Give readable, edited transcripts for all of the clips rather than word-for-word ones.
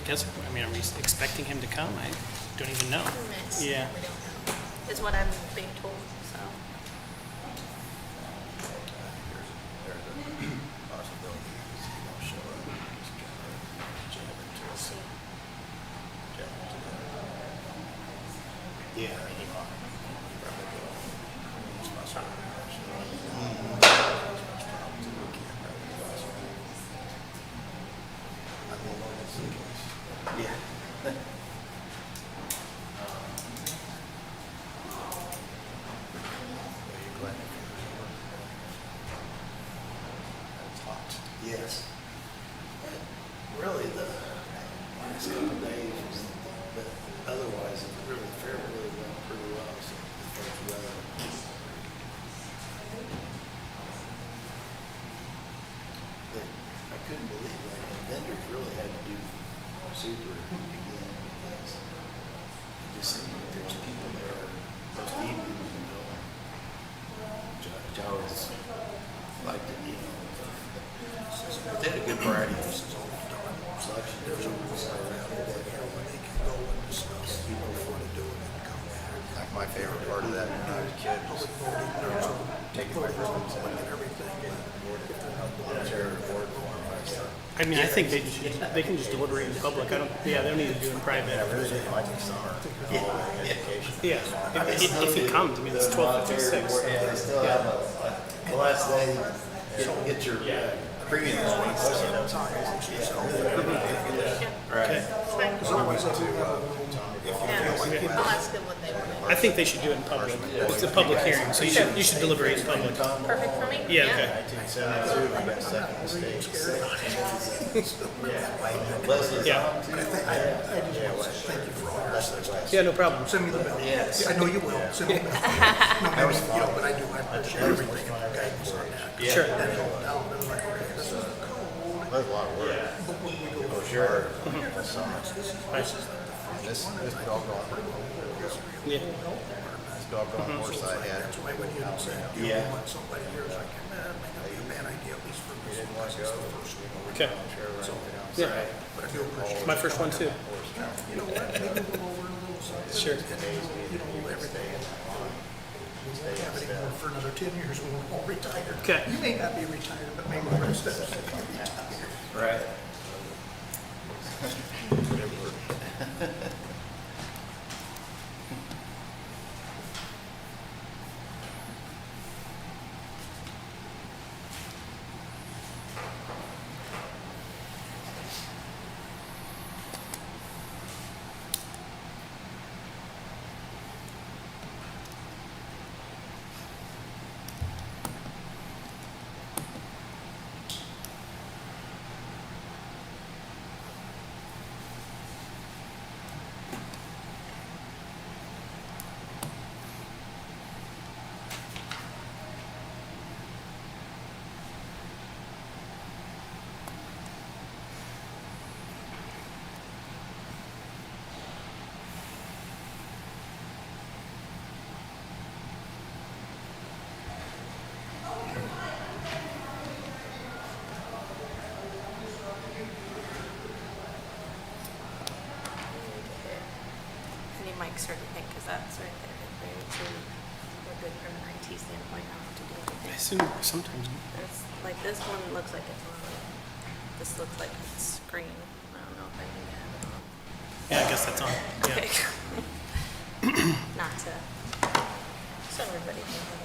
guess, I mean, are we expecting him to come? I don't even know. Miss. Yeah. We don't know. Is what I'm being told, so. There's a possibility he won't show up. Just jam into We'll us. see. Jam into the. Yeah, I mean, he might. He probably will. He's not sure. I don't know if it's the case. Yeah. Are you glad to finish your work? It's hot. Yes. Really, the last couple of days, but otherwise, it really, the fair really went pretty well. So it's weather. But I couldn't believe it. And vendors really had to do super again because it just seemed like there's people there most evenings, you know. Which I always liked it, you know. But they had a good variety of selection. There was around there that they can go and discuss. People want to do it and come back. Like my favorite part of that when I was a kid was taking my ribbons and everything. I mean, I think they can just deliberate in public. I don't, yeah, they don't need to do it in private. Yeah, if he comes, I mean, it's 12:56. Yeah, they still have the last day, get your premium points. Right. Yeah. I'll ask them what they want. I think they should do it in public. It's a public hearing, so you should deliberate in public. Perfect for me? Yeah, okay. 1972, we got second mistake. Leslie's Yeah. on too. Thank you for all your assistance. Yeah, no problem. Send me the bill. Yes. I know you will. Send me the bill. No, maybe, you know, but I do, I appreciate everything and the guidance on that. Sure. Then go down, then like, okay, this is the code. That's a lot of work. But when we go, For sure. This could all go on. Yeah. This could all go on more side had. that's why when you say, you Yeah. want somebody here, it's like, may not be a bad idea, at least for You this. didn't want to go. Okay. Yeah. But I do appreciate, My first one too. you know what, maybe we'll go over a little something. Sure. You know, everything. We won't have it anymore for another 10 years when we're all retired. Okay. You may not be retired, but maybe the rest of us will be retired. Right. I need Mike's certificate because that's right there. Very true. We're good from an IT standpoint. I don't have to do I anything. assume sometimes. It's like this one looks like it's on. This looks like it's green. I don't know if I need to have it on. Yeah, I guess that's on. Yeah. Okay. Not to. So everybody can have it.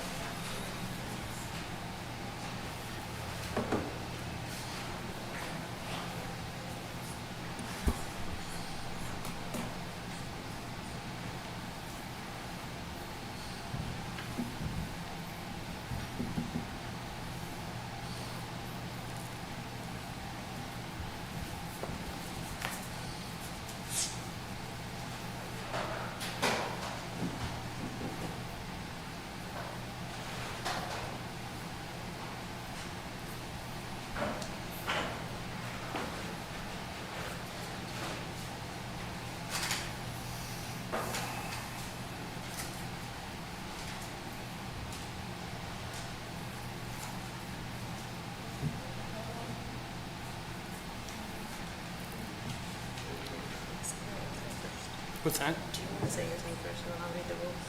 What's that? Do you want to say your thing first, and then I'll read the rules?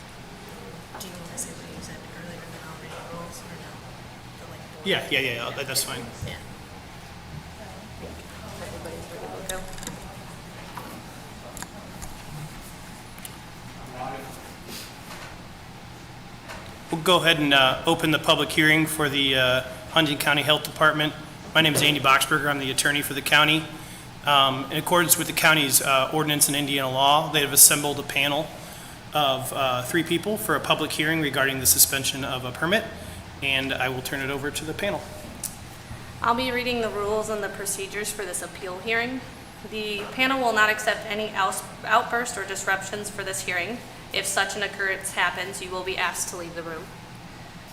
Do you want to say what you said earlier, and then I'll read the rules, or no? The, like, board? Yeah, that's fine. Yeah. Everybody's ready to go? We'll go ahead and open the public hearing for the Huntington County Health Department. My name is Andy Boxberger. I'm the attorney for the county. In accordance with the county's ordinance and Indiana law, they have assembled a panel of 3 people for a public hearing regarding the suspension of a permit, and I will turn it over to the panel. I'll be reading the rules and the procedures for this appeal hearing. The panel will not accept any outbursts or disruptions for this hearing. If such an occurrence happens, you will be asked to leave the room.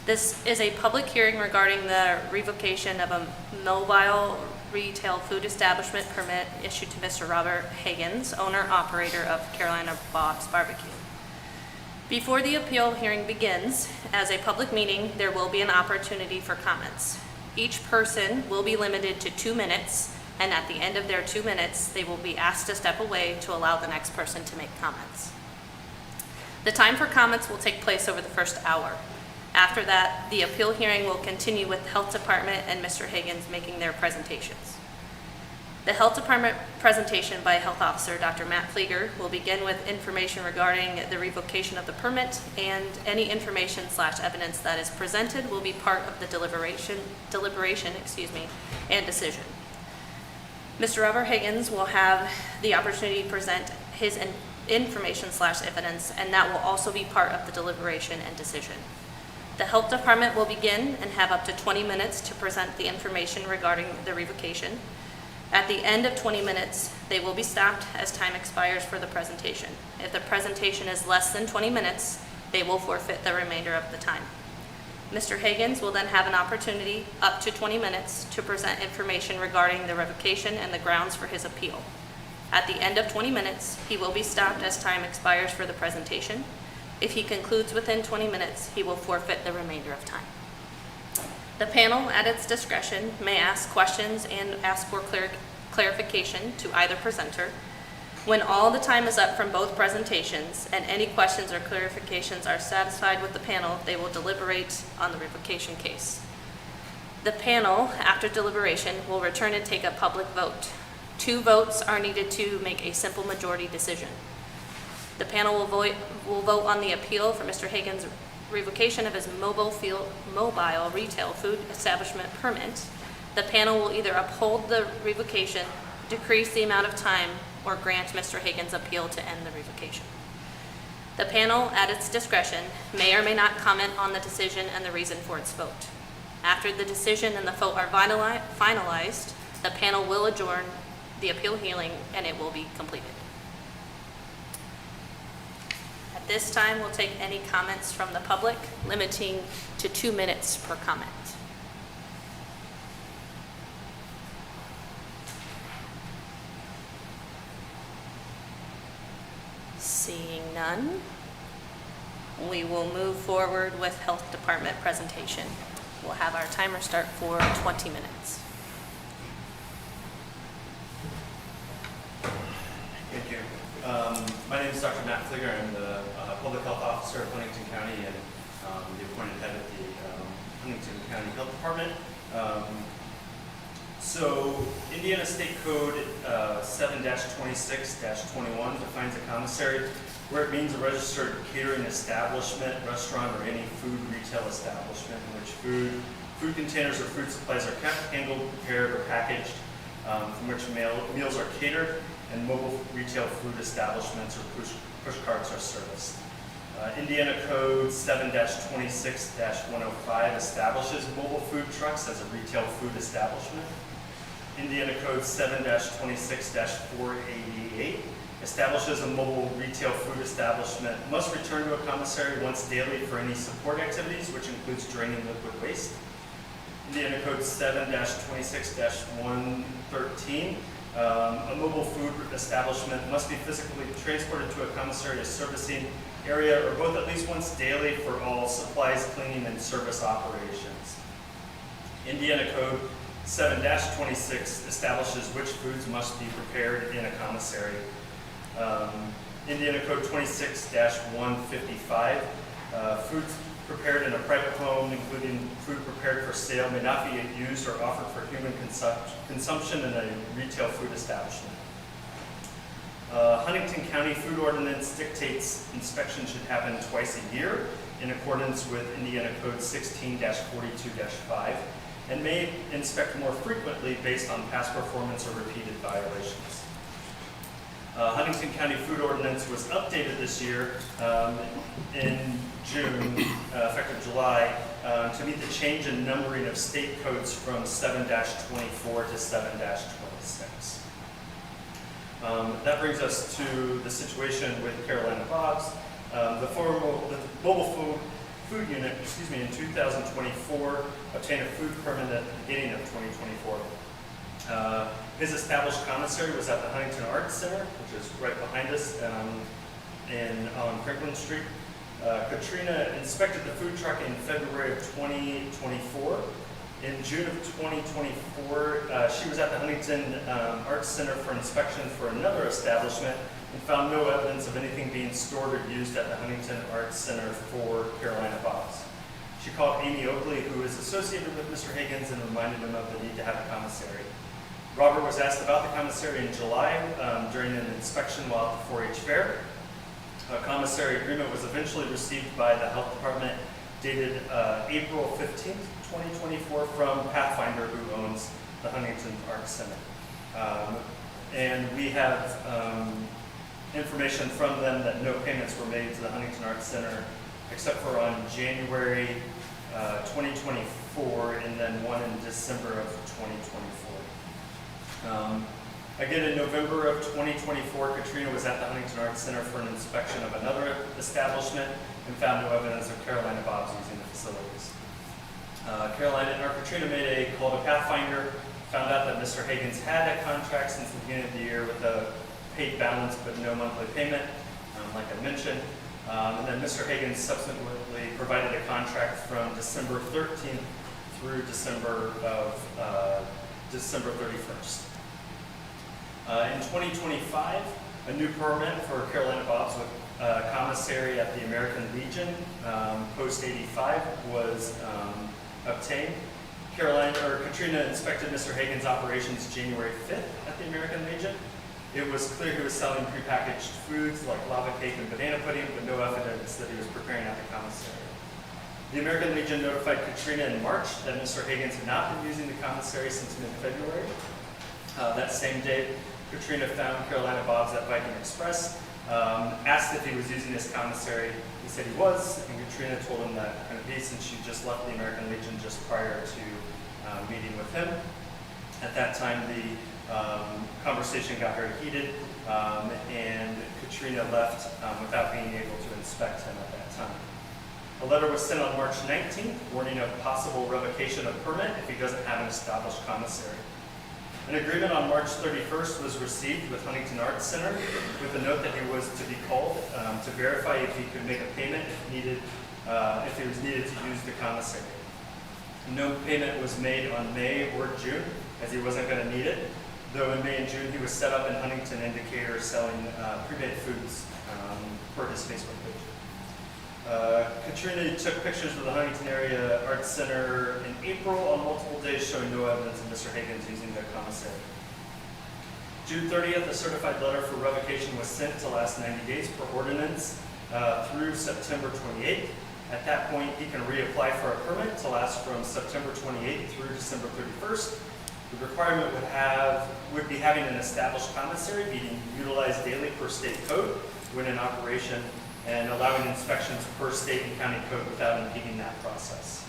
This is a public hearing regarding the revocation of a mobile retail food establishment permit issued to Mr. Robert Higgins, owner-operator of Carolina Bob's Barbecue. Before the appeal hearing begins, as a public meeting, there will be an opportunity for comments. Each person will be limited to 2 minutes, and at the end of their 2 minutes, they will be asked to step away to allow the next person to make comments. The time for comments will take place over the first hour. After that, the appeal hearing will continue with the Health Department and Mr. Higgins making their presentations. The Health Department presentation by Health Officer Dr. Matt Flieger will begin with information regarding the revocation of the permit, and any information/evidence that is presented will be part of the deliberation, and decision. Mr. Robert Higgins will have the opportunity to present his information/evidence, and that will also be part of the deliberation and decision. The Health Department will begin and have up to 20 minutes to present the information regarding the revocation. At the end of 20 minutes, they will be stopped as time expires for the presentation. If the presentation is less than 20 minutes, they will forfeit the remainder of the time. Mr. Higgins will then have an opportunity up to 20 minutes to present information regarding the revocation and the grounds for his appeal. At the end of 20 minutes, he will be stopped as time expires for the presentation. If he concludes within 20 minutes, he will forfeit the remainder of time. The panel, at its discretion, may ask questions and ask for clarification to either presenter. When all the time is up from both presentations and any questions or clarifications are satisfied with the panel, they will deliberate on the revocation case. The panel, after deliberation, will return and take a public vote. 2 votes are needed to make a simple majority decision. The panel will vote on the appeal for Mr. Higgins' revocation of his mobile retail food establishment permit. The panel will either uphold the revocation, decrease the amount of time, or grant Mr. Higgins' appeal to end the revocation. The panel, at its discretion, may or may not comment on the decision and the reason for its vote. After the decision and the vote are finalized, the panel will adjourn the appeal hearing and it will be completed. At this time, we'll take any comments from the public, limiting to 2 minutes per comment. Seeing none, we will move forward with Health Department presentation. We'll have our timer start for 20 minutes. Thank you. My name is Dr. Matt Flieger. I'm the Public Health Officer of Huntington County and the appointed head of the Huntington County Health Department. So Indiana State Code 7-26-21 defines a commissary where it means a registered catering establishment, restaurant, or any food retail establishment in which food containers or food supplies are kept, handled, prepared, or packaged, from which meals are catered, and mobile retail food establishments or push carts are serviced. Indiana Code 7-26-105 establishes mobile food trucks as a retail food establishment. Indiana Code 7-26-488 establishes a mobile retail food establishment must return to a commissary once daily for any support activities, which includes draining liquid waste. Indiana Code 7-26-113, a mobile food establishment must be physically transported to a commissary as servicing area or both at least once daily for all supplies, cleaning, and service operations. Indiana Code 7-26 establishes which foods must be prepared in a commissary. Indiana Code 26-155, foods prepared in a private home, including food prepared for sale, may not be used or offered for human consumption in a retail food establishment. Huntington County Food Ordinance dictates inspection should happen twice a year in accordance with Indiana Code 16-42-5 and may inspect more frequently based on past performance or repeated violations. Huntington County Food Ordinance was updated this year in June, effective July, to meet the change in numbering of state codes from 7-24 to 7-26. That brings us to the situation with Carolina Bob's. The mobile food unit, in 2024 obtained a food permit at the beginning of 2024. His established commissary was at the Huntington Arts Center, which is right behind us on Franklin Street. Katrina inspected the food truck in February of 2024. In June of 2024, she was at the Huntington Arts Center for inspection for another establishment and found no evidence of anything being stored or used at the Huntington Arts Center for Carolina Bob's. She called Amy Oakley, who is associated with Mr. Higgins, and reminded him of the need to have a commissary. Robert was asked about the commissary in July during an inspection while at the 4-H fair. A commissary agreement was eventually received by the health department dated April 15th, 2024 from Pathfinder, who owns the Huntington Arts Center. And we have information from them that no payments were made to the Huntington Arts Center except for on January 2024 and then one in December of 2024. Again, in November of 2024, Katrina was at the Huntington Arts Center for an inspection of another establishment and found no evidence of Carolina Bob's using the facilities. Katrina made a call to Pathfinder, found out that Mr. Higgins had a contract since the beginning of the year with a paid balance but no monthly payment, like I mentioned. And then Mr. Higgins subsequently provided a contract from December 13th through December 31st. In 2025, a new permit for Carolina Bob's with commissary at the American Legion, Post 85, was obtained. Katrina inspected Mr. Higgins' operations January 5th at the American Legion. It was clear he was selling prepackaged foods like lava cake and banana pudding, but no evidence that he was preparing at the commissary. The American Legion notified Katrina in March that Mr. Higgins had not been using the commissary since mid-February. That same day, Katrina found Carolina Bob's at Viking Express, asked if he was using his commissary. He said he was, and Katrina told him that couldn't be since she just left the American Legion just prior to meeting with him. At that time, the conversation got very heated, and Katrina left without being able to inspect him at that time. A letter was sent on March 19th warning of possible revocation of permit if he doesn't have an established commissary. An agreement on March 31st was received with Huntington Arts Center with a note that he was to be called to verify if he could make a payment if he was needed to use the commissary. No payment was made on May or June as he wasn't going to need it, though in May and June he was set up in Huntington in Decatur selling pre-made foods per his Facebook page. Katrina took pictures of the Huntington Area Arts Center in April on multiple days showing no evidence of Mr. Higgins using the commissary. June 30th, a certified letter for revocation was sent to last 90 days per ordinance through September 28th. At that point, he can reapply for a permit to last from September 28th through December 31st. The requirement would be having an established commissary being utilized daily per state code when in operation, and allowing inspections per state and county code without impeding that process.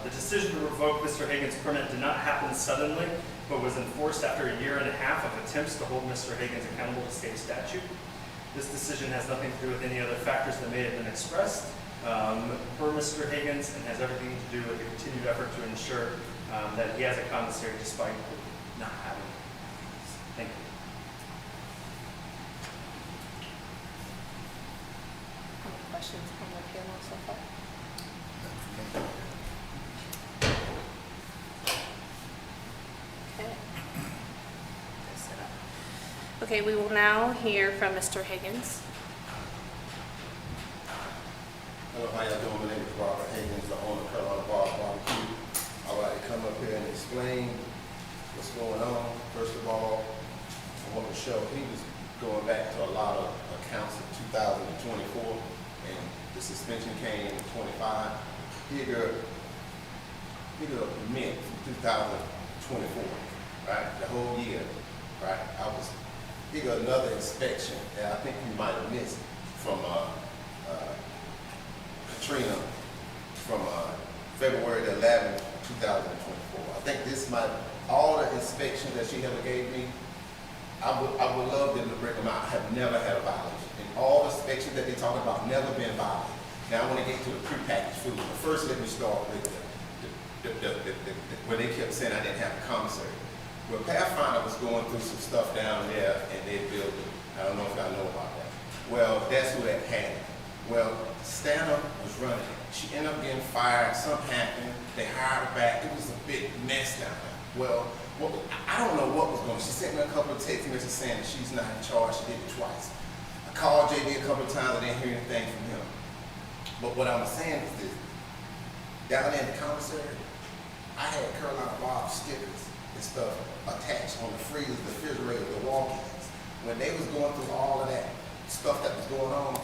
The decision to revoke Mr. Higgins' permit did not happen suddenly, but was enforced after a year and a half of attempts to hold Mr. Higgins accountable to state statute. This decision has nothing to do with any other factors that may have been expressed per Mr. Higgins, and has everything to do with the continued effort to ensure that he has a commissary despite not having it. Thank you. Any questions from the panel so far? Okay. Okay, we will now hear from Mr. Higgins. Hello, how y'all doing? My name is Robert Higgins, the owner of Carolina Bar Barbecue. I'd like to come up here and explain what's going on. First of all, I want to show he was going back to a lot of accounts in 2024, and the suspension came in 25. He got a permit from 2024, right? The whole year, right? He got another inspection that I think we might have missed from Katrina from February the 11th, 2024. I think this might, all the inspections that she ever gave me, I would love them to bring them out. I have never had a violation. And all the inspections that they talk about never been violated. Now I want to get to the prepackaged food. But first let me start with when they kept saying I didn't have a commissary. Well, Pathfinder was going through some stuff down there and they built it. I don't know if y'all know about that. Well, that's who that had it. Well, Stanna was running it. She ended up getting fired. Something happened. They hired her back. It was a big mess down there. Well, I don't know what was going on. She sent me a couple of text messages saying that she's not in charge. She did it twice. I called JD a couple of times. I didn't hear anything from him. But what I'm saying is this. Down there in the commissary, I had Carolina Bob stickers and stuff attached on the freezers, the refrigerators, the walk-ins. When they was going through all of that stuff that was going on,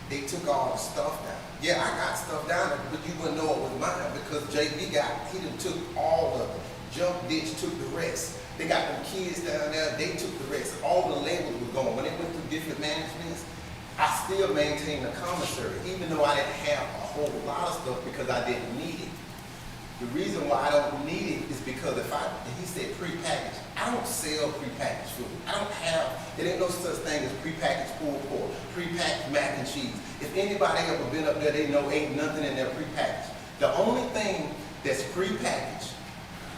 they took all the stuff down. Yeah, I got stuff down there, but you wouldn't know it was mine because JB he done took all of it. Jump Ditch took the rest. They got them kids down there, they took the rest. All the labels were gone. When they went through different managements, I still maintained the commissary, even though I didn't have a whole lot of stuff because I didn't need it. The reason why I don't need it is because he said prepackaged. I don't sell prepackaged food. It ain't no such thing as prepackaged pulled pork, prepackaged mac and cheese. If anybody ever been up there, they know ain't nothing in there prepackaged. The only thing that's prepackaged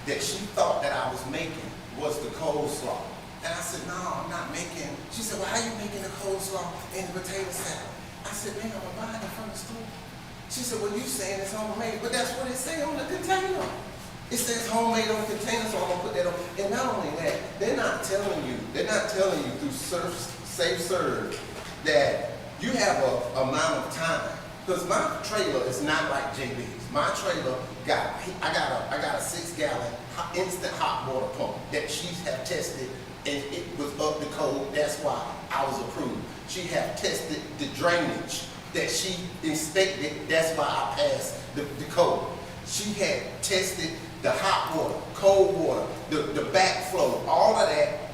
that she thought that I was making was the coleslaw. And I said, no, I'm not making. She said, well, how you making the coleslaw and the potato salad? I said, man, I'm buying it from the store. She said, well, you saying it's homemade, but that's what it says on the container. It says homemade on the container, so I'm gonna put that on. And not only that, they're not telling you through Safe Serve that you have a amount of time. Because my trailer is not like JB's. My trailer I got a 6-gallon instant hot water pump that she have tested and it was up to code. That's why I was approved. She have tested the drainage that she inspected. That's why I passed the code. She had tested the hot water, cold water, the backflow, all of that,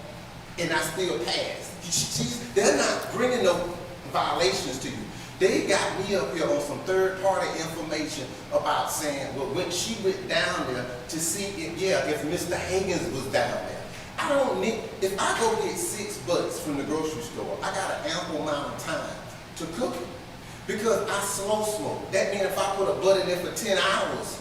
and I still passed. They're not bringing no violations to you. They got me up here on some third-party information about saying, well, when she went down there to see if Mr. Higgins was down there. I don't need, if I go get 6 butts from the grocery store, I got an ample amount of time to cook it. Because I slow smoke. That means if I put a butt in there for 10 hours,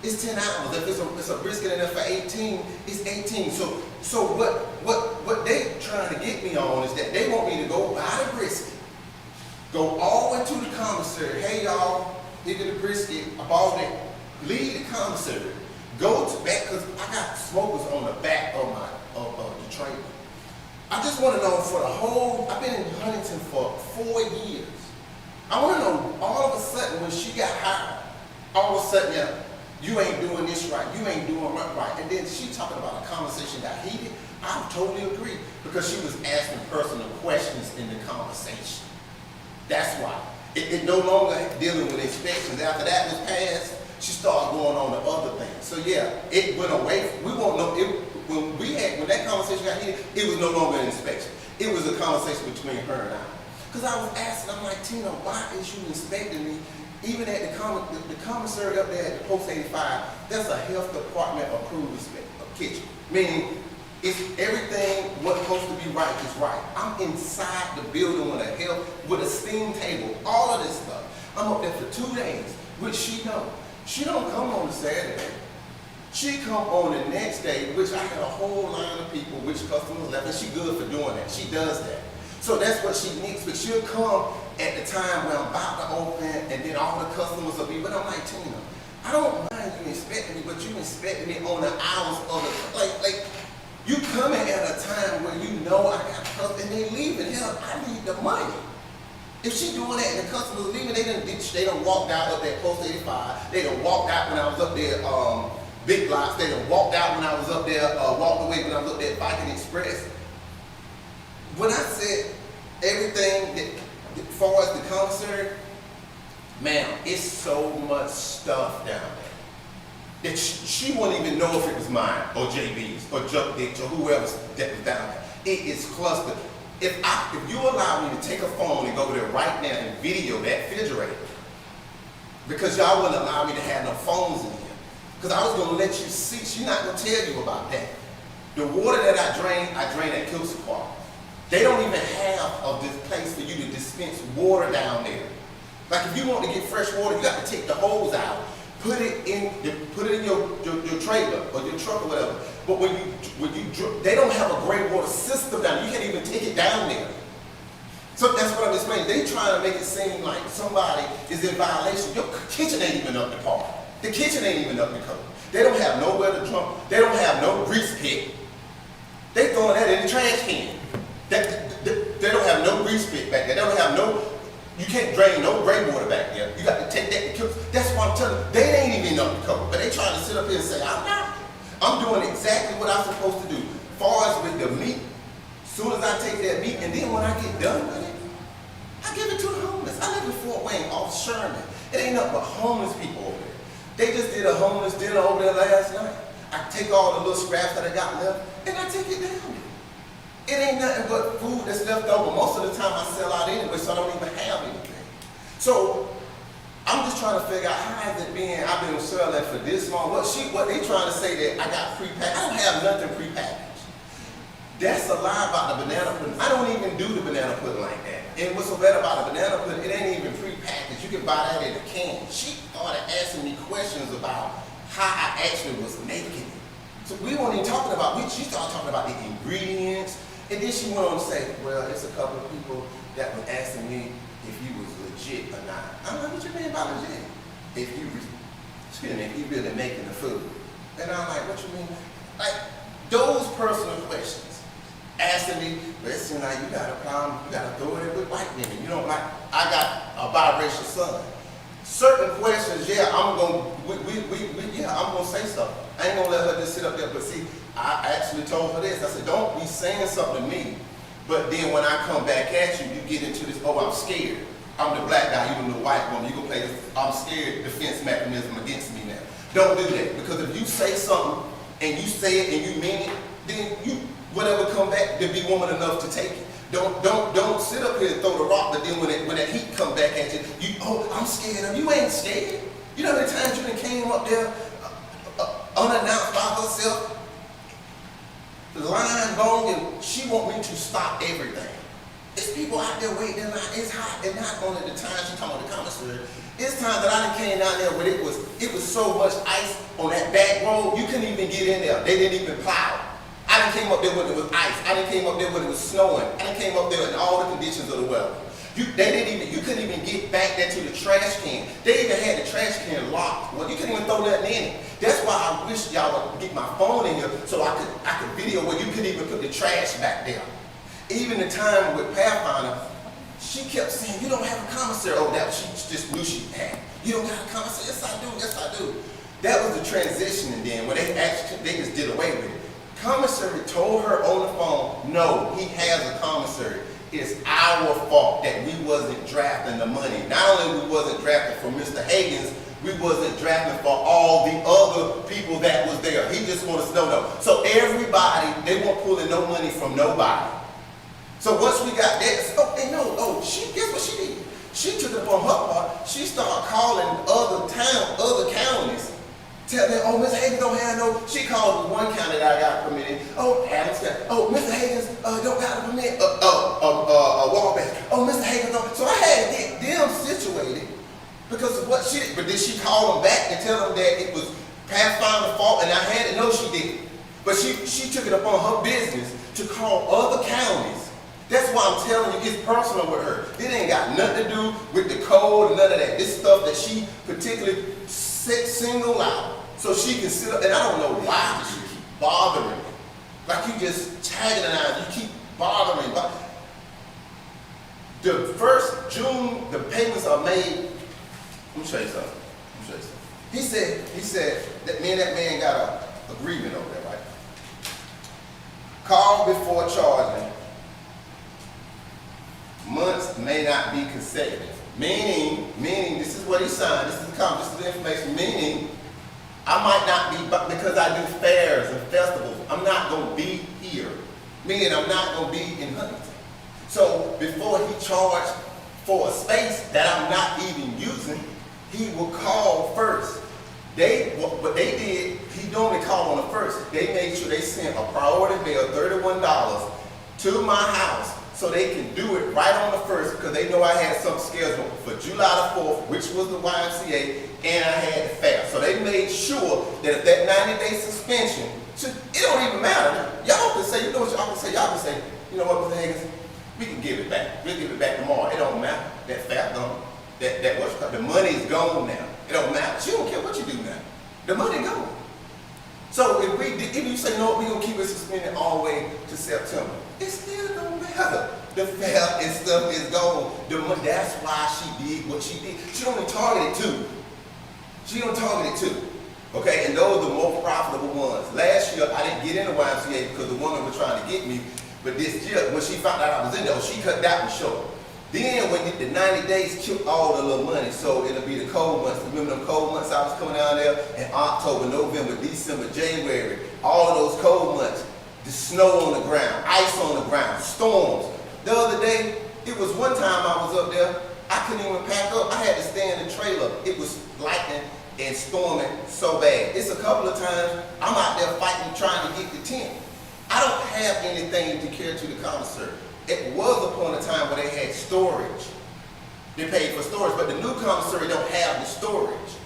it's 10 hours. If it's a brisket in there for 18, it's 18. So what they trying to get me on is that they want me to go buy the brisket, go all the way to the commissary. Hey y'all, here the brisket, I bought it. Leave the commissary. Go to back, because I got smokers on the back of the trailer. I just want to know for the whole, I've been in Huntington for 4 years. I want to know all of a sudden when she got hired, all of a sudden, yeah, you ain't doing this right, you ain't doing that right. And then she talking about a conversation got heated. I totally agree because she was asking personal questions in the conversation. That's why. It no longer dealing with inspections. After that was passed, she started going on to other things. So yeah, it went away. We won't know. When that conversation got heated, it was no longer an inspection. It was a conversation between her and I. Because I was asking, I'm like, Tina, why is you inspecting me? Even at the commissary up there at the Post 85, that's a health department approved kitchen. Meaning, it's everything what's supposed to be right is right. I'm inside the building with a steam table, all of this stuff. I'm up there for 2 days, which she know. She don't come on the Saturday. She come on the next day, which I had a whole line of people, which customers left, and she good for doing that. She does that. So that's what she needs, but she'll come at the time when I'm about to open, and then all the customers will be, but I'm like, Tina, I don't mind you inspecting me, but you inspecting me on the hours of the, You coming at a time where you know I got customers and they leaving. Hell, I need the money. If she doing that and the customers leaving, they done walked out up there Post 85. They done walked out when I was up there, Big Lots. They done walked out when I was up there, walked away when I was up there Viking Express. When I said everything that, as far as the commissary, man, it's so much stuff down there that she wouldn't even know if it was mine or JB's or Junk Ditch or whoever's that was down there. It is clustered. If you allow me to take a phone and go over there right now and video that refrigerator, because y'all wouldn't allow me to have no phones in here, because I was going to let you see. She's not going to tell you about that. The water that I drain at Kilson Park. They don't even have this place for you to dispense water down there. Like if you want to get fresh water, you got to take the hose out, put it in your trailer or your truck or whatever. But they don't have a gray water system down there. You can't even take it down there. So that's what I'm explaining. They trying to make it seem like somebody is in violation. Your kitchen ain't even up to par. The kitchen ain't even up to code. They don't have nowhere to drunk. They don't have no grease pit. They throwing that in the trash can. They don't have no grease pit back there. They don't have no. You can't drain no gray water back there. You got to take that and kill. That's why I'm telling you, they ain't even up to code. But they trying to sit up here and say, I'm not. I'm doing exactly what I'm supposed to do. As far as with the meat, as soon as I take that meat, and then when I get done with it, I give it to the homeless. I live in Fort Wayne off Sherman. It ain't nothing but homeless people over there. They just did a homeless dinner over there last night. I take all the little scraps that I got left, and I take it down there. It ain't nothing but food that's left over. Most of the time I sell out anyway, so I don't even have anything. So I'm just trying to figure out how is it being, I've been selling for this long. What they trying to say that I got pre-packaged. I don't have nothing pre-packaged. That's a lie about the banana pudding. I don't even do the banana pudding like that. And what's so bad about the banana pudding, it ain't even pre-packaged. You can buy that in a can. She started asking me questions about how I actually was making it. So we weren't even talking about, she started talking about the ingredients. And then she went on to say, well, it's a couple of people that were asking me if you was legit or not. I'm like, what you mean by legit? If you really making the food. And I'm like, what you mean? Like, those personal questions. Asking me, listen, like, you got a problem, you got to throw it in with white women. You know, like, I got a biracial son. Certain questions, yeah, I'm going to say something. I ain't going to let her just sit up there, but see, I actually told her this. I said, don't be saying something to me, but then when I come back at you, you get into this, oh, I'm scared. I'm the black guy, you the white woman. You gonna play this, I'm scared defense mechanism against me now. Don't do that, because if you say something and you say it and you mean it, then you, whatever come back, then be woman enough to take it. Don't sit up here and throw the rock, but then when that heat come back at you, oh, I'm scared of you. You ain't scared. You know how many times you done came up there unannounced by herself, line long, and she want me to stop everything. It's people out there waiting in line. It's hot, and not only the time she talking about the commissary. It's time that I done came down there where it was so much ice on that back road, you couldn't even get in there. They didn't even plow. I done came up there when it was ice. I done came up there when it was snowing. I done came up there in all the conditions of the weather. You couldn't even get back there to the trash can. They even had the trash can locked. Well, you couldn't even throw nothing in it. That's why I wish y'all would get my phone in here so I could video where you could even put the trash back there. Even the time with Pathfinder, she kept saying, you don't have a commissary. Oh, that she just knew she had. You don't have a commissary? Yes, I do. Yes, I do. That was the transition, and then when they just did away with it. Commissary told her on the phone, no, he has a commissary. It's our fault that we wasn't drafting the money. Not only we wasn't drafting for Mr. Hagens, we wasn't drafting for all the other people that was there. He just wanted to know, no. So everybody, they weren't pulling no money from nobody. So once we got that, guess what she did? She took it upon her part. She started calling other counties. Tell them, oh, Mr. Hagens don't have no, she called one county that I got permitted. Oh, Adams County. Oh, Mr. Hagens don't got a permit. Wabash. Oh, Mr. Hagens don't. So I had to get them situated because of what she did. But then she called them back and tell them that it was Pathfinder's fault, and I had to know she did it. But she took it upon her business to call other counties. That's why I'm telling you, it's personal with her. It ain't got nothing to do with the code and none of that. This stuff that she particularly single out so she can sit up, and I don't know why she keep bothering me. Like you just tagging it out, you keep bothering. The first June, the payments are made. Let me show you something. He said that me and that man got a agreement over there, right? Call before charging. Months may not be consecutive. Meaning, this is what he signed, this is the information, meaning I might not be, because I do fairs and festivals, I'm not going to be here. Meaning I'm not going to be in Huntington. So before he charged for a space that I'm not even using, he will call first. What they did, he normally called on the first. They made sure they sent a priority bill, $31, to my house so they can do it right on the first because they know I had something scheduled for July the 4th, which was the YMCA, and I had the fair. So they made sure that if that 90-day suspension, it don't even matter. Y'all can say, you know what y'all can say? Y'all can say, you know what, Mr. Higgins, we can give it back. We'll give it back tomorrow. It don't matter. That fair gone. The money's gone now. It don't matter. She don't care what you do now. The money gone. So if you say, no, we're going to keep it suspended all the way to September, it still don't matter. The fair and stuff is gone. That's why she did what she did. She only targeted two. Okay, and those are the more profitable ones. Last year, I didn't get in the YMCA because the woman was trying to get me. But this year, when she found out I was in there, she cut that one short. Then when the 90 days killed all the little money, so it'll be the cold months. Remember them cold months I was coming down there in October, November, December, January, all of those cold months. The snow on the ground, ice on the ground, storms. The other day, it was one time I was up there, I couldn't even pack up. I had to stay in the trailer. It was lightning and storming so bad. It's a couple of times I'm out there fighting, trying to get the tent. I don't have anything to carry to the commissary. It was upon a time where they had storage. They paid for storage, but the new commissary don't have the storage.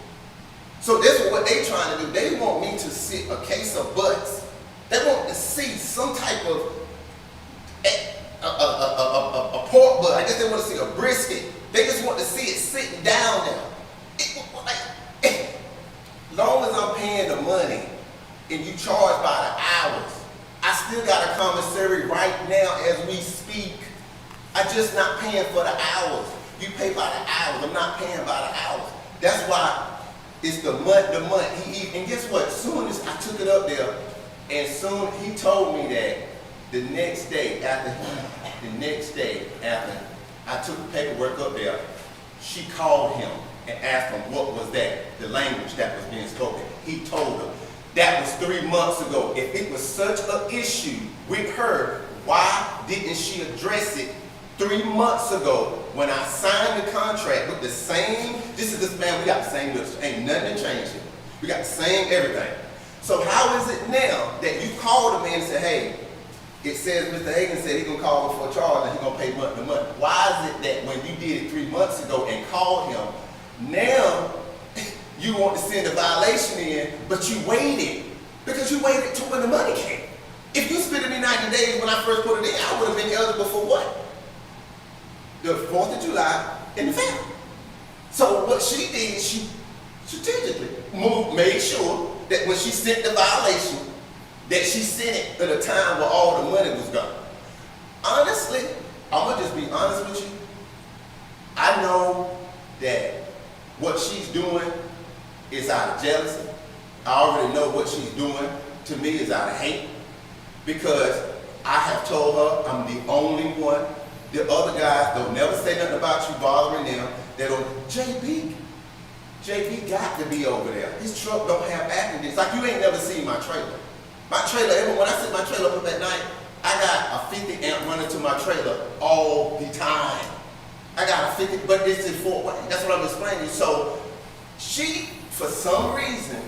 So this is what they're trying to do. They want me to sit a case of butts. They want to see some type of a pork butt. I guess they want to see a brisket. They just want to see it sitting down there. Long as I'm paying the money and you charge by the hours, I still got a commissary right now as we speak. I'm just not paying for the hours. You pay by the hours. I'm not paying by the hours. That's why it's the month. And guess what? Soon as I took it up there, and soon he told me that the next day after I took the paperwork up there, she called him and asked him what was that, the language that was being spoken. He told her. That was 3 months ago. If it was such an issue with her, why didn't she address it 3 months ago when I signed the contract with the same, we got the same list. Ain't nothing changed here. We got the same everything. So how is it now that you called him and said, hey, it says Mr. Higgins said he's going to call before charge and he's going to pay month to month. Why is it that when you did it 3 months ago and called him, now you want to send a violation in, but you waited. Because you waited till when the money came. If you spent me 90 days when I first put it in, I would have been eligible for what? The 4th of July and the fair. So what she did, she strategically made sure that when she sent the violation, that she sent it at a time where all the money was gone. Honestly, I'm going to just be honest with you. I know that what she's doing is out of jealousy. I already know what she's doing to me is out of hate because I have told her I'm the only one. The other guys don't never say nothing about you bothering them. They don't. JB got to be over there. His truck don't have accidents. It's like you ain't never seen my trailer. My trailer, when I set my trailer up at night, I got a 50 amp running to my trailer all the time. I got a 50, but it's in Fort Wayne. That's what I'm explaining. So she, for some reason,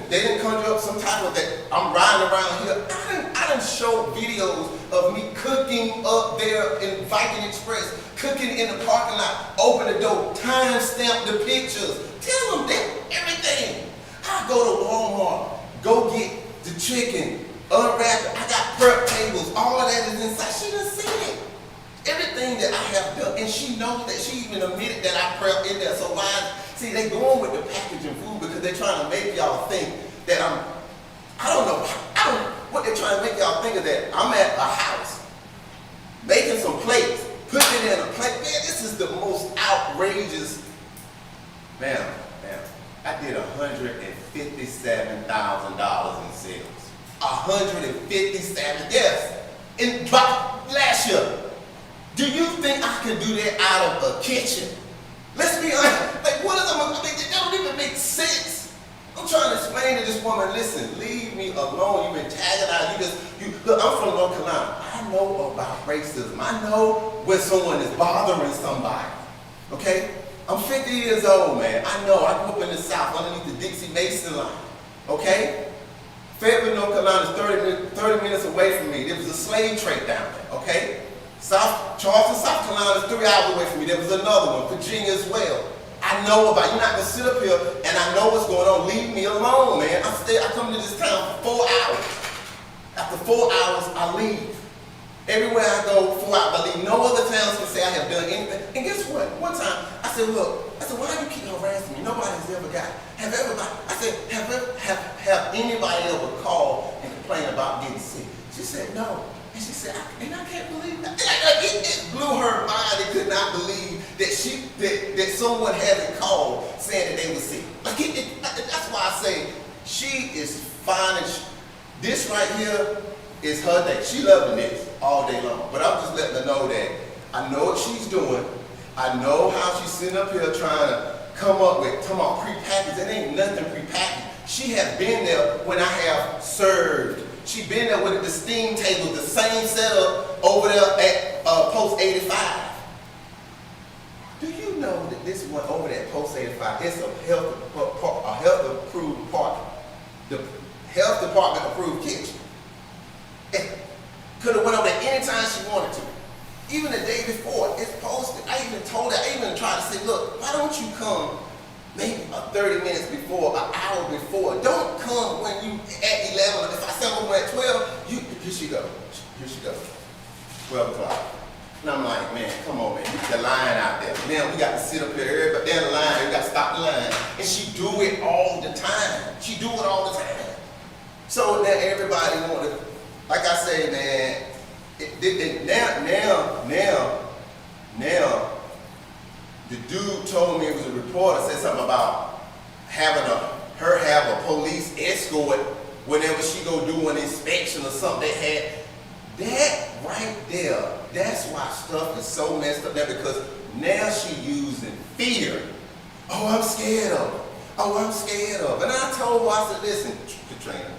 they didn't conjure up some type of that. I'm riding around here. I done showed videos of me cooking up there in Viking Express, cooking in the parking lot, open the door, time stamp the pictures, tell them that everything. I go to Walmart, go get the chicken, unwrap it. I got prep tables, all of that is inside. She done seen it. Everything that I have done, and she knows that. She even admitted that I prepped in there. So why? See, they going with the packaging food because they're trying to make y'all think that I don't know. what they're trying to make y'all think of that. I'm at a house, making some plates, putting it in a plate. Man, this is the most outrageous. Ma'am, I did $157,000 in sales. 157, yes. In last year. Do you think I can do that out of a kitchen? Let's be honest. Like, what is I mean, that don't even make sense. I'm trying to explain to this woman, listen, leave me alone. You've been tagging out. Look, I'm from North Carolina. I know about racism. I know when someone is bothering somebody. Okay? I'm 50 years old, man. I know. I grew up in the South underneath the Dixie Mason line. Okay? Fayetteville, North Carolina is 30 minutes away from me. There was a slave trade down there. Okay? Charleston, South Carolina is 3 hours away from me. There was another one, Virginia as well. I know about it. You're not going to sit up here and I know what's going on. Leave me alone, man. I come to this town for 4 hours. After 4 hours, I leave. Everywhere I go, 4 hours, I leave. No other towns can say I have done anything. And guess what? One time, I said, look, why do you keep harassing me? Nobody's ever got, have anybody ever called and complained about getting sick? She said, no. And she said, I can't believe that. It blew her mind. It could not believe that that someone hasn't called saying that they were sick. That's why I say she is fine. And this right here is her day. She loving this all day long. But I'm just letting her know that I know what she's doing. I know how she's sitting up here trying to come up with, talking about prepackaged. It ain't nothing prepackaged. She has been there when I have served. She been there with the steam table, the same setup over there at Post 85. Do you know that this one over there at Post 85 is a health approved park? The health department approved kitchen. It could have went over there anytime she wanted to. Even the day before, it's posted. I even told her, I even tried to say, look, why don't you come maybe 30 minutes before, an hour before. Don't come when you at 11. If I say I'm at 12, here she goes. 12 o'clock. And I'm like, man, come on, man. The line out there. Man, we got to sit up here. Everybody down the line. We got to stop the line. And she do it all the time. So now everybody want to, like I say, man, now, the dude told me, it was a reporter, said something about having her have a police escort whenever she go do an inspection or something. They had that right there. That's why stuff is so messed up there, because now she using fear. Oh, I'm scared of. And I told her, I said, listen, Katrina,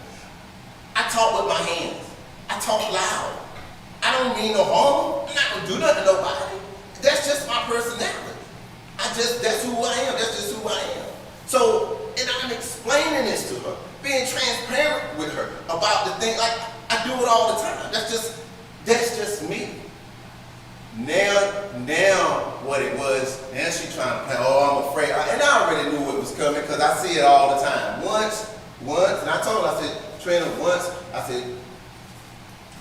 I talk with my hands. I talk loud. I don't mean no harm. I'm not gonna do nothing to nobody. That's just my personality. That's who I am. That's just who I am. So, and I'm explaining this to her, being transparent with her about the thing. Like, I do it all the time. That's just me. Now what it was, now she trying to play, oh, I'm afraid. And I already knew it was coming because I see it all the time. Once, and I told her, I said, Trina, I said,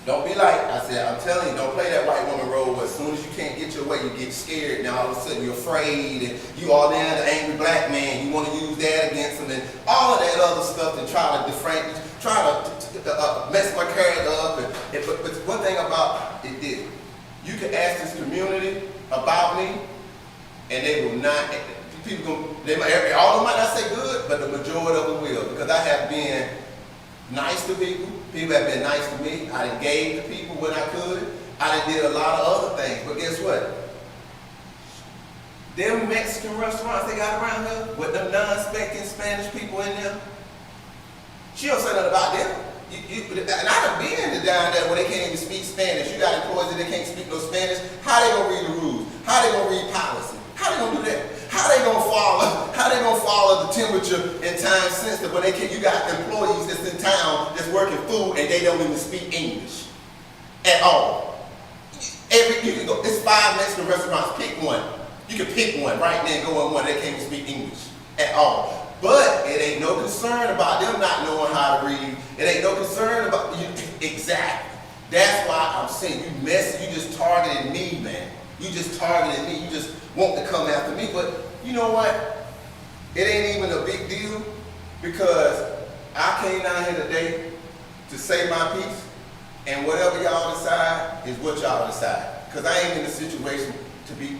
don't be like, I said, I'm telling you, don't play that white woman role where as soon as you can't get your way, you get scared. Now all of a sudden you're afraid and you all down the angry black man. You want to use that against him and all of that other stuff to try to deframe, try to mess my character up. But one thing about it is, you can ask this community about me and they will not, all of them might not say good, but the majority of them will, because I have been nice to people. People have been nice to me. I done gave to people when I could. I done did a lot of other things. But guess what? Them Mexican restaurants they got around here with them non-speaking Spanish people in there, she don't say nothing about them. And I done been down there where they can't even speak Spanish. You got employees that they can't speak no Spanish. How they gonna read the rules? How they gonna read policy? How they gonna do that? How they gonna follow the temperature and time sensitive when you got employees that's in town that's working food and they don't even speak English at all? You can go, it's 5 Mexican restaurants, pick one. You can pick one right now and go in one, they can't even speak English at all. But it ain't no concern about them not knowing how to read. It ain't no concern about you. Exactly. That's why I'm saying you just targeted me, man. You just targeted me. You just want to come after me. But you know what? It ain't even a big deal, because I came down here today to say my piece, and whatever y'all decide is what y'all decide. Because I ain't in a situation to be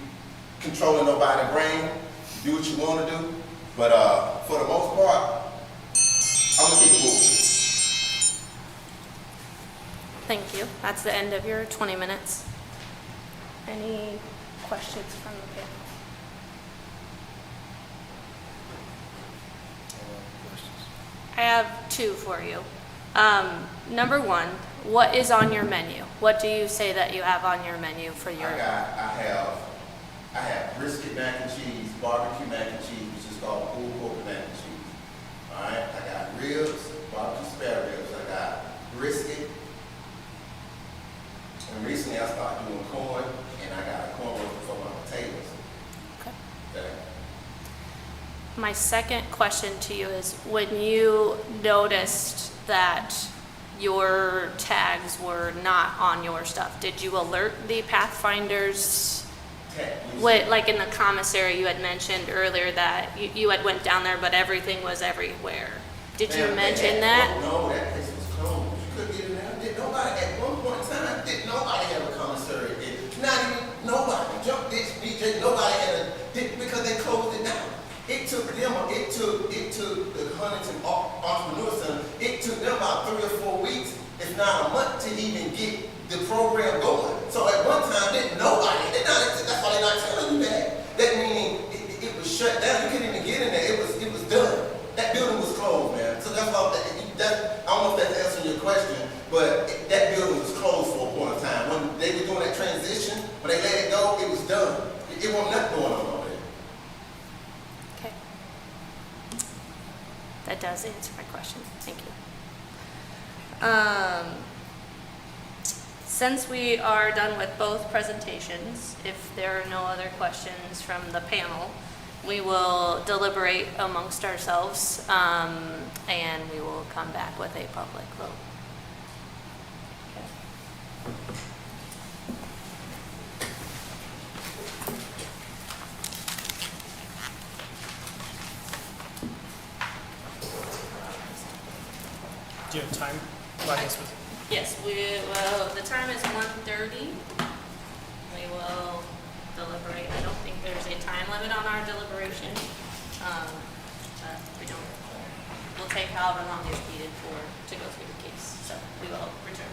controlling nobody's brain. Do what you want to do, but for the most part, I'm gonna keep moving. Thank you. That's the end of your 20 minutes. Any questions from the panel? I have two for you. Number one, what is on your menu? What do you say that you have on your menu for your? I have brisket mac and cheese, barbecue mac and cheese, which is called pulled pork mac and cheese. All right, I got ribs, barbecue spare ribs. I got brisket, and recently I started doing corn, and I got a corn roast for my potatoes. Okay. Okay. My second question to you is, when you noticed that your tags were not on your stuff, did you alert the Pathfinders? What, like in the commissary, you had mentioned earlier that you had went down there, but everything was everywhere. Did you mention that? No, that place was closed. You couldn't get in there. Did nobody, at one point in time, did nobody have a commissary? Not even nobody. Jump ditch, DJ, nobody had because they closed it down. It took them, it took the Huntington Entrepreneur Center, it took them about 3 or 4 weeks, if not a month, to even get the program going. So at one time, that's why they're not telling you that. That meaning it was shut down. You couldn't even get in there. It was done. That building was closed, man. So that's why I don't know if that's answering your question, but that building was closed for a point of time. When they were doing that transition, when they let it go, it was done. It wasn't nothing going on over there. Okay. That does answer my question. Thank you. Since we are done with both presentations, if there are no other questions from the panel, we will deliberate amongst ourselves, and we will come back with a public vote. Do you have time? Well, I guess we- Yes, the time is 1:30. We will deliberate. I don't think there's a time limit on our deliberation. But we'll take however long is needed to go through the case. So we will return.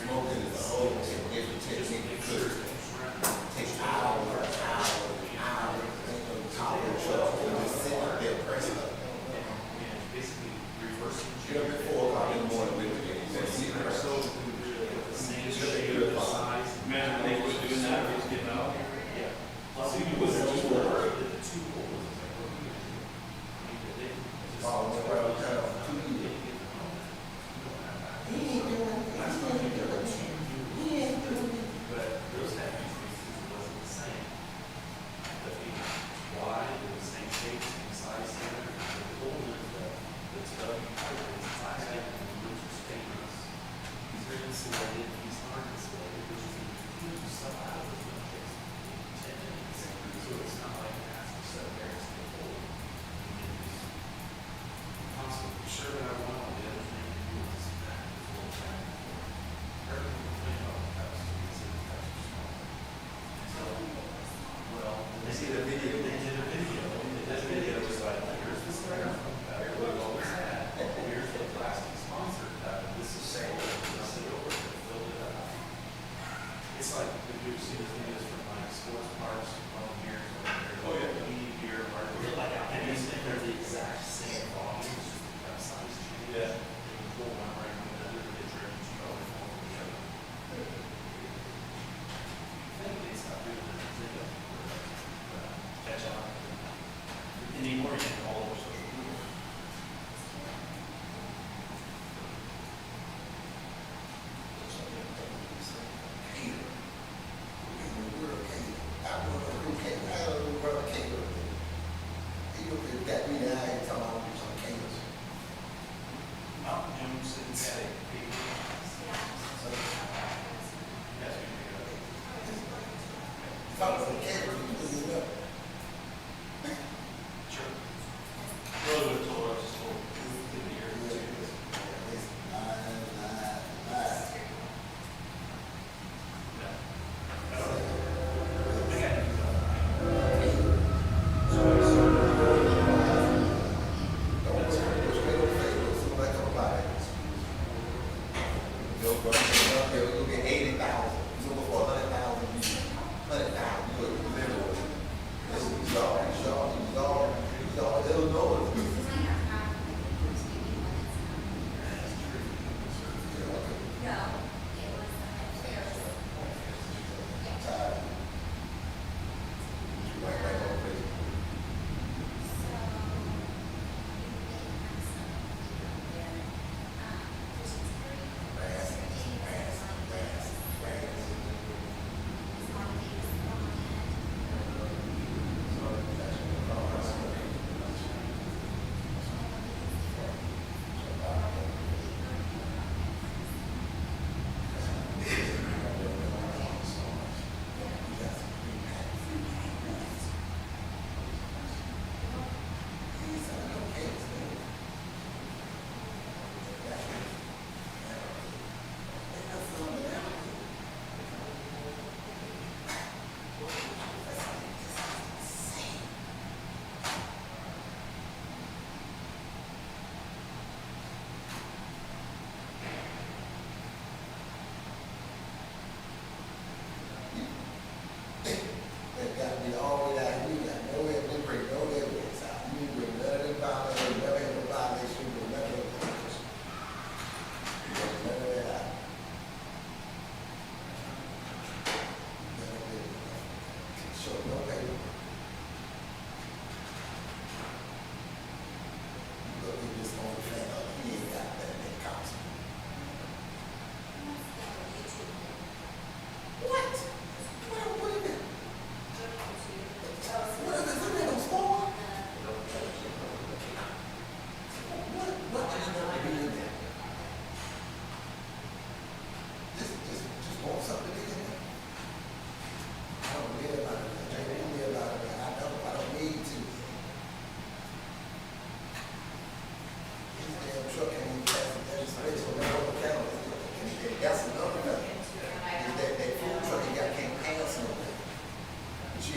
Smoking is a whole different technique of cooking. Takes hours, hours, hours. Ain't no talking.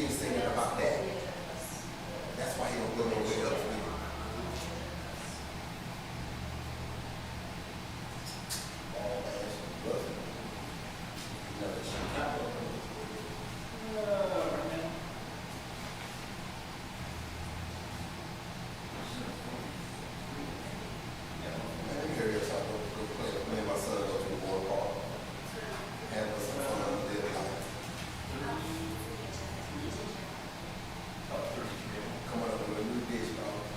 ain't singing about that. That's why he don't go nowhere else with it. All ass wasn't. Another Chicago. Man, you hear us, I go play. Me and my son go to the board park. Have us some fun, live life. Coming up with a new dish, dog.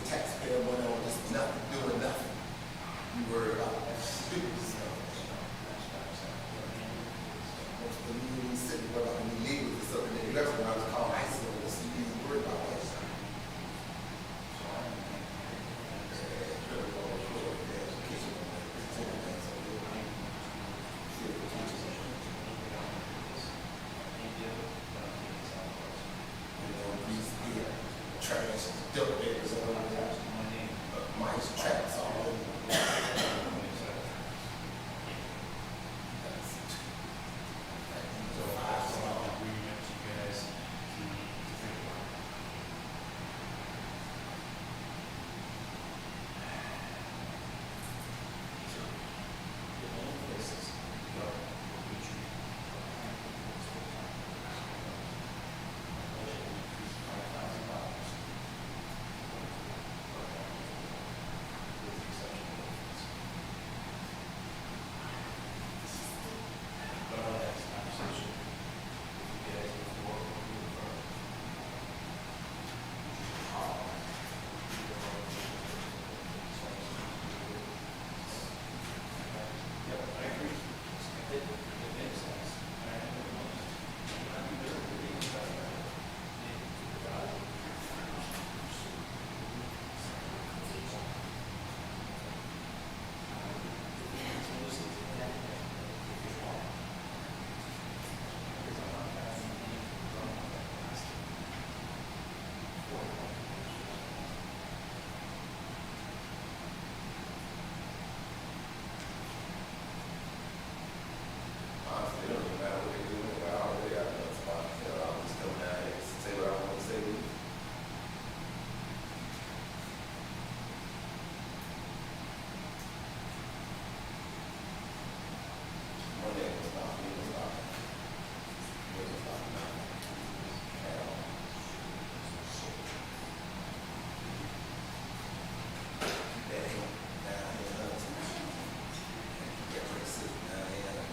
taxpayer money on just nothing, doing nothing. You worry about stupid stuff. Most of the meetings said you worry about the legals and stuff, and then the restaurants call ice over this, you need to worry about that. Trash, dump bags all over there. Mice, traps all over. Honestly, it doesn't matter what they do anyway. I already got another spot. You know, I'll just come down here and say what I want to say. One day it'll stop. It'll stop. It'll stop. At all. That ain't down here. Get racist down here.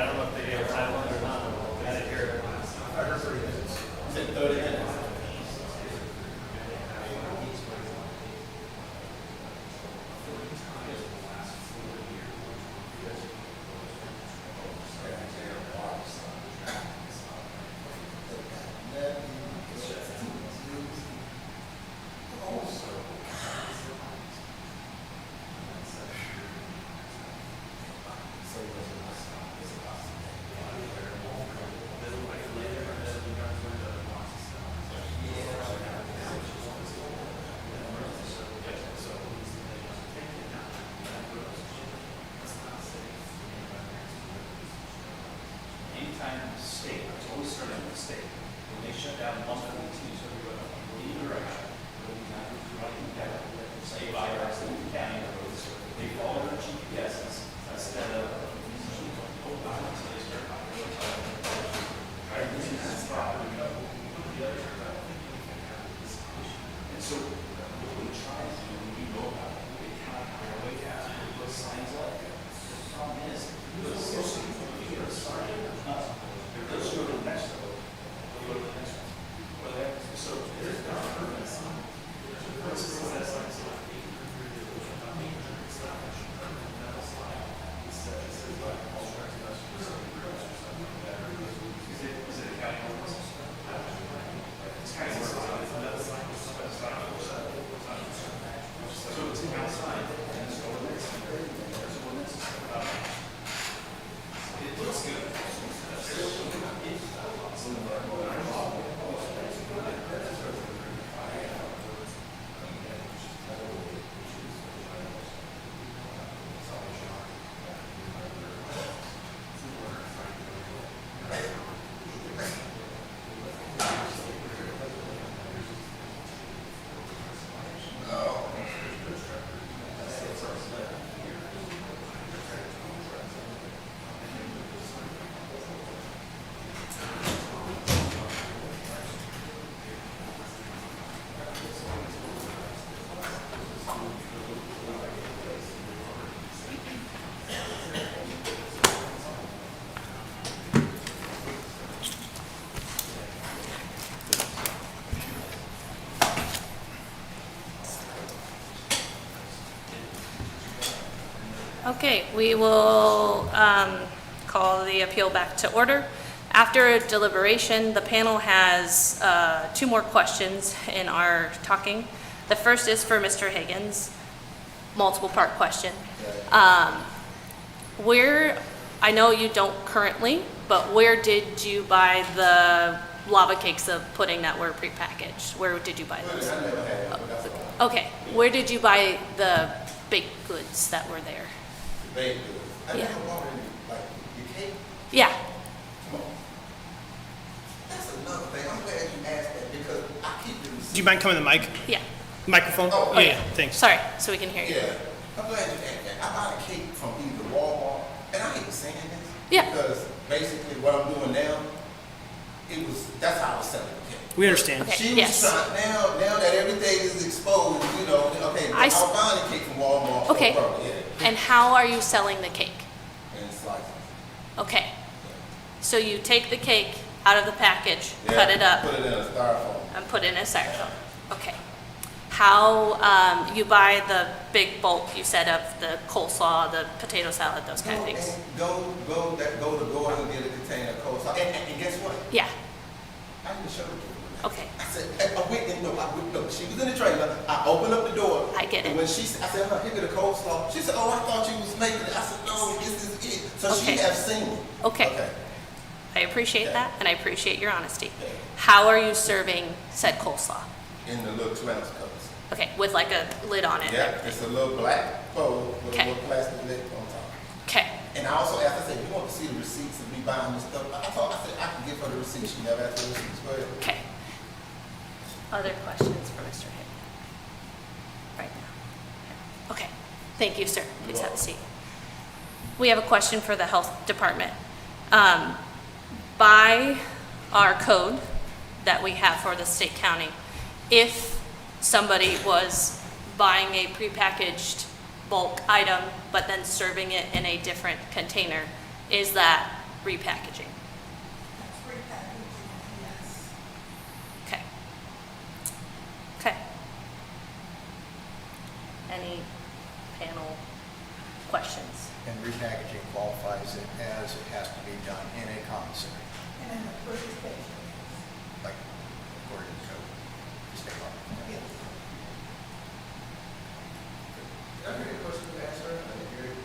don't know if they gave a time limit or not. I didn't hear it. I heard 30 minutes. Is it 30 minutes? Anytime the state, it's always starting with the state, when they shut down one of the teams, so we go in either direction. Say virus in the county roads, they follow their GPSs instead of. And so what we try to do when we know about it, we kind of way out, we put signs up. The problem is, let's go to the next one. We'll go to the next one. So there's is it a county ordinance? It's kind of so it's a county sign, and it's ordinance. There's ordinance. It looks good. Okay, we will call the appeal back to order. After deliberation, the panel has 2 more questions in our talking. The first is for Mr. Higgins, multiple part question. Where, I know you don't currently, but where did you buy the lava cakes of pudding that were prepackaged? Where did you buy those? Okay, where did you buy the baked goods that were there? Baked goods. I Yeah. never bought any, like, you cake. Yeah, Come on. That's another thing. I'm glad you asked that because I keep the receipt. Do you mind coming to the mic? yeah, Microphone? Oh, Yeah, yeah, thanks. sorry, so we can hear you. Yeah, I'm glad you asked that. I bought a cake from either Walmart, and I hate saying this. Yeah. Because basically what I'm doing now, that's how I was selling the cake. We understand. Okay. She was yes. trying, now that everything is exposed, you know, okay, I I s- was buying a cake from Walmart. Okay. Yeah. And how are you selling the cake? And slices. Okay, so you take the cake out of the package, Yeah, cut it up, Put it in a styrofoam. and put it in a styrofoam. Okay. How, you buy the big bulk, you said, of the coleslaw, the potato salad, those kind of things? Go to Gordon and get a container of coleslaw. And guess what? Yeah, I didn't show it to her. okay, I said, I went and no, she was in the trailer. I opened up the door. I get it. And when I said, here get a coleslaw. She said, oh, I thought you was making it. I said, no, this is it. So Okay. she has seen it. Okay. I appreciate Okay. that, and I appreciate your honesty. Okay. How are you serving said coleslaw? In the little 2-ounce cups. Okay, with like a lid on it? Yeah, it's a little black bowl with Okay. a little plastic lid on top. Okay, And I also asked, I said, you want to see the receipts of me buying this stuff? I said, I can give her the receipts. She never asked for the receipts. Go ahead. okay. Other questions for Mr. Higgins? Right now? Okay, thank you, sir. Please have a seat. We have a question for the health department. By our code that we have for the state county, if somebody was buying a prepackaged bulk item but then serving it in a different container, is that repackaging? That's repackaging, yes. Okay. Okay. Any panel questions? And repackaging qualifies it as it has to be done in a commissary, And an approved station. like according to code, state law. Yes. Did I hear a question to answer? I didn't hear it.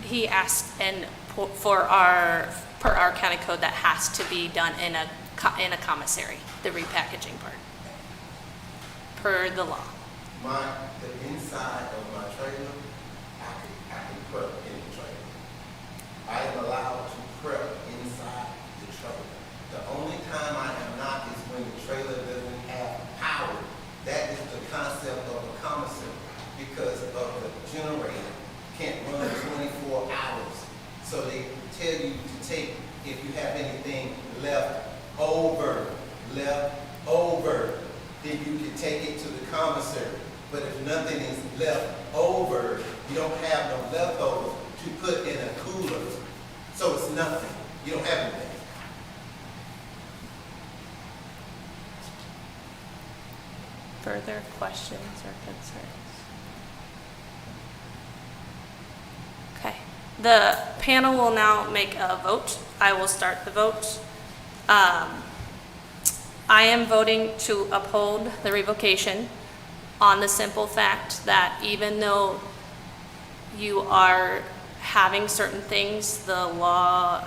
He asked, and per our county code, that has to be done in a commissary, the repackaging part, per the law. The inside of my trailer, I can prep in the trailer. I am allowed to prep inside the trailer. The only time I am not is when the trailer doesn't have power. That is the concept of a commissary, because of the generator can't run 24 hours. So they tell you to take, if you have anything left over, then you can take it to the commissary. But if nothing is left over, you don't have no leftovers to put in a cooler. So it's nothing. You don't have anything. Further questions or concerns? Okay. The panel will now make a vote. I will start the vote. I am voting to uphold the revocation on the simple fact that even though you are having certain things, the law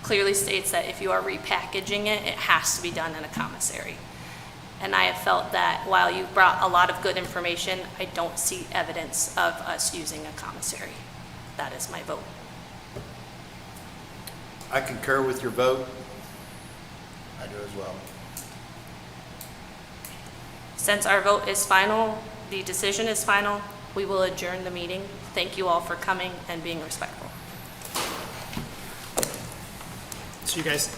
clearly states that if you are repackaging it, it has to be done in a commissary. And I have felt that while you brought a lot of good information, I don't see evidence of us using a commissary. That is my vote. I concur with your vote. I do as well. Since our vote is final, the decision is final, we will adjourn the meeting. Thank you all for coming and being respectful. So you guys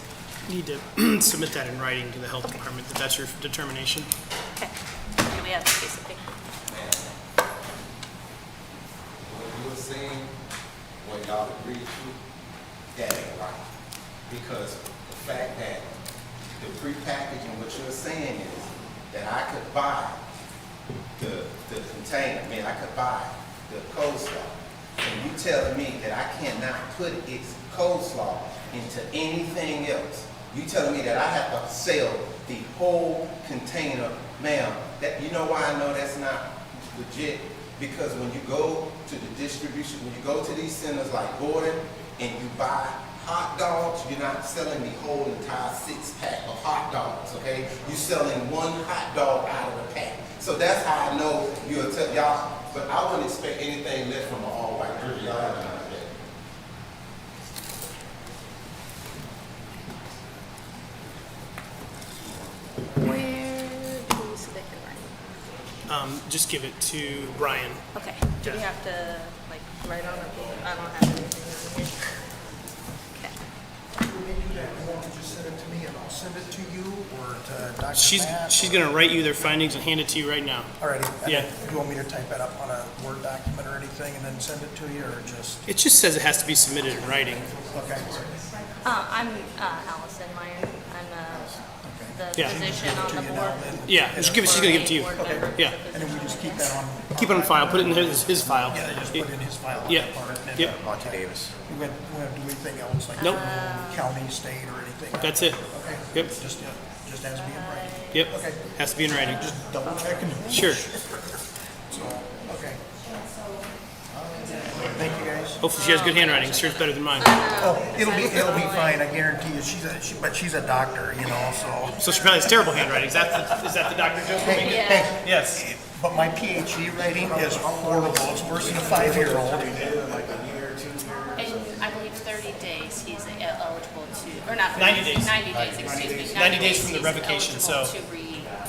need to submit that in writing to the health department, that that's your determination. Okay. Do we have a piece of paper? What you were saying, what y'all agreed to, that ain't right. Because the fact that the prepackaging, what you're saying is that I could buy the container, I could buy the coleslaw. And you telling me that I cannot put its coleslaw into anything else. You telling me that I have to sell the whole container, ma'am. That, you know why I know that's not legit? Because when you go to the distribution, when you go to these centers like Gordon and you buy hot dogs, you're not selling the whole entire 6-pack of hot dogs, okay? You're selling one hot dog out of the pack. So that's how I know you'll tell y'all, but I wouldn't expect anything less from an all-white jury. Y'all have to understand. Where do we submit in writing? Just give it to Brian. Okay. Do we have to, like, write on it? I don't have anything on here. Okay. When you do that, you want to just send it to me and I'll send it to you or to Dr. She's Matt? gonna write you their findings and hand it to you right now. Alrighty. And Yeah. then do you want me to type that up on a Word document or anything and then send it to you or just, It just says it has to be submitted in writing. okay? I'm Allison Meyer. I'm the Yeah. physician on To the you board. now then? Yeah, she's gonna give it to you. Board member of Yeah. the And then we just keep that on. Keep it on file, put it in his file. Yeah, they just put it in his file. on Yeah. that part, and then, Yep. Monty Davis. We wouldn't do anything else like. Nope. County, state, or anything. like That's that. it. Okay. Yep. Just as being right. Yep, Okay. has to be in writing. Just double checking. Sure. So, okay. Thank you, guys. Hopefully she has good handwriting, sure it's better than mine. Oh, it'll be fine, I guarantee you. But she's a doctor, you know, so. So she probably has terrible handwriting, is that the Dr. Joe? Hey, Yeah. hey, Yes. but my PhD writing is horrible. It's worse than a 5-year-old. Like a year or 2 years. In, I believe, 30 days, he's eligible to, or not 90 days. 90 days, excuse me. 90 days from the he's revocation, eligible so- to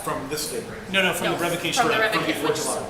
From this date. No, from the revocation. From the date. revocation, which is